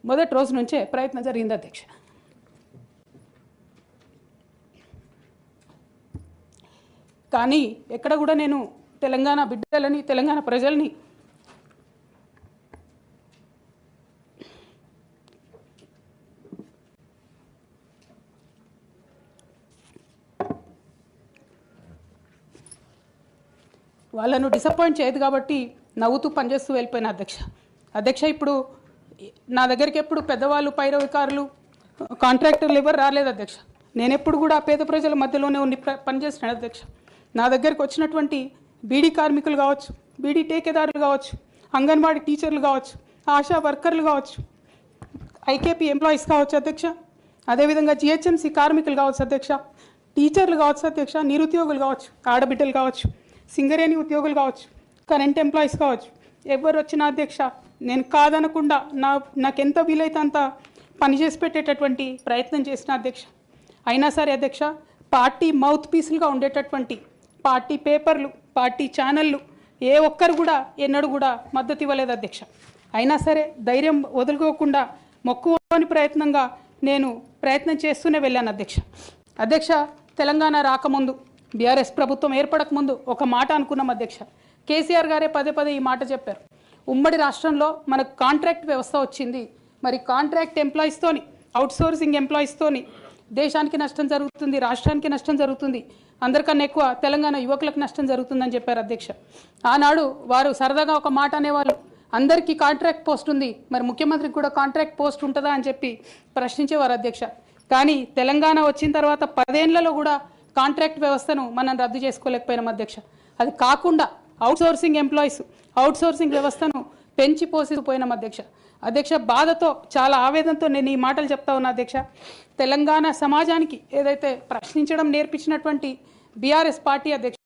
మొదటి రోజు నుంచే ప్రయత్నం జరిగింది అధ్యక్ష. కానీ ఎక్కడ కూడా నేను తెలంగాణ బిడ్డలని, తెలంగాణ ప్రజల్ని వాళ్ళను డిసప్పాయింట్ చేయదు కాబట్టి నవ్వుతూ పనిచేస్తూ వెళ్ళిపోయిన అధ్యక్ష. ఇప్పుడు నా దగ్గరికి ఎప్పుడు పెద్దవాళ్ళు, పైరవికారులు, కాంట్రాక్టర్లు ఎవరు రాలేదు అధ్యక్ష. నేను ఎప్పుడు కూడా పేద ప్రజల మధ్యలోనే ఉండి పనిచేస్తున్నాను అధ్యక్ష. నా దగ్గరికి వచ్చినటువంటి బీడీ కార్మికులు కావచ్చు, బీడీ టేకేదారులు కావచ్చు, అంగన్వాడీ టీచర్లు కావచ్చు, ఆశా వర్కర్లు కావచ్చు, ఐకేపీ ఎంప్లాయీస్ కావచ్చు అధ్యక్ష, అదేవిధంగా జిహెచ్ఎంసీ కార్మికులు కావచ్చు అధ్యక్ష, టీచర్లు కావచ్చు అధ్యక్ష, నిరుద్యోగులు కావచ్చు, ఆడబిడ్డలు కావచ్చు, సింగరేణి ఉద్యోగులు కావచ్చు, కరెంట్ ఎంప్లాయీస్ కావచ్చు, ఎవరు వచ్చినా అధ్యక్ష నేను కాదనకుండా నాకెంత వీలైతే అంత పనిచేసి పెట్టేటటువంటి ప్రయత్నం చేసిన అధ్యక్ష. అయినా సరే అధ్యక్ష, పార్టీ మౌత్ పీసులుగా ఉండేటటువంటి పార్టీ పేపర్లు, పార్టీ ఛానళ్ళు ఏ ఒక్కరు కూడా ఎన్నడూ కూడా మద్దతు ఇవ్వలేదు అధ్యక్ష. అయినా సరే ధైర్యం వదులుకోకుండా మొక్కువని ప్రయత్నంగా నేను ప్రయత్నం చేస్తూనే వెళ్ళాను అధ్యక్ష. తెలంగాణ రాకముందు, బీఆర్ఎస్ ప్రభుత్వం ఏర్పడకముందు ఒక మాట అనుకున్నాం అధ్యక్ష. కేసీఆర్ గారే పదే ఈ మాట చెప్పారు. ఉమ్మడి రాష్ట్రంలో మనకు కాంట్రాక్ట్ వ్యవస్థ వచ్చింది, మరి కాంట్రాక్ట్ ఎంప్లాయీస్తోని, అవుట్సోర్సింగ్ ఎంప్లాయీస్తోని దేశానికి నష్టం జరుగుతుంది, రాష్ట్రానికి నష్టం జరుగుతుంది, అందరికన్నా ఎక్కువ తెలంగాణ యువకులకు నష్టం జరుగుతుందని చెప్పారు అధ్యక్ష. ఆనాడు వారు సరదాగా ఒక మాట అనేవాళ్ళు, అందరికీ కాంట్రాక్ట్ పోస్ట్ ఉంది, మరి ముఖ్యమంత్రికి కూడా కాంట్రాక్ట్ పోస్ట్ ఉంటుందా అని చెప్పి ప్రశ్నించేవారు అధ్యక్ష. కానీ తెలంగాణ వచ్చిన తర్వాత 10 ఏళ్లలో కూడా కాంట్రాక్ట్ వ్యవస్థను మనం రద్దు చేసుకోలేకపోయినాం అధ్యక్ష. అది కాకుండా అవుట్సోర్సింగ్ ఎంప్లాయీస్, అవుట్సోర్సింగ్ వ్యవస్థను పెంచి పోసిపోయినాం అధ్యక్ష. బాధతో, చాలా ఆవేదనతో నేను ఈ మాటలు చెప్తా ఉన్నా అధ్యక్ష. తెలంగాణ సమాజానికి ఏదైతే ప్రశ్నించడం నేర్పించినటువంటి బీఆర్ఎస్ పార్టీ అధ్యక్ష